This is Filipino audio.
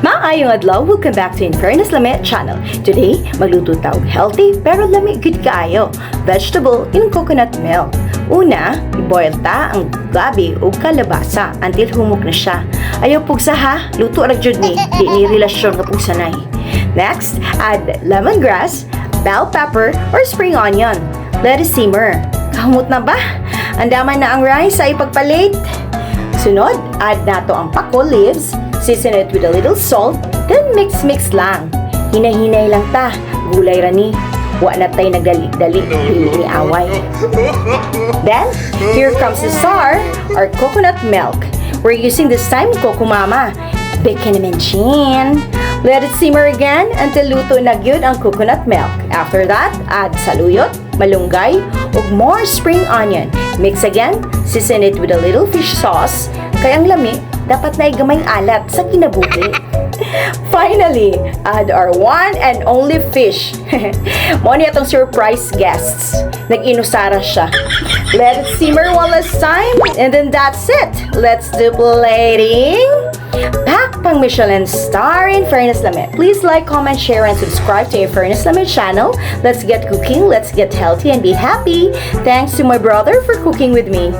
Maayong adlaw, welcome back to Infairness Lami channel. Today, magluto tawag healthy pero lami good kaayo. Vegetable in coconut milk. Una, i-boil ta ang gabi o kalabasa until humok na siya. Ayaw pugsa ha, luto ra jud ni, di ni relasyon ka pugsanay. Next, add lemongrass, bell pepper or spring onion. Let it simmer. Kahumot na ba? Andaman na ang rice sa ipagpalit. Sunod, add nato ang pako leaves. Season it with a little salt, then mix lang. Hinay-hinay lang ta, gulay rani. Wa na tayo nagdali-dali, ni away. Then, here comes the star, our coconut milk. We're using this time Coco Mama. Bacon naman chin. Let it simmer again until luto na gyud ang coconut milk. After that, add saluyot, malunggay, ug more spring onion. Mix again, season it with a little fish sauce. Kaya ang lami, dapat na igamay alat sa kinabuhi. Finally, add our one and only fish. Mo ni atong surprise guests. Nag-inusara siya. Let it simmer one last time, and then that's it. Let's do plating. Pack pang Michelin star Infairness Lami. Please like, comment, share, and subscribe to Infairness Lami channel. Let's get cooking, let's get healthy, and be happy. Thanks to my brother for cooking with me.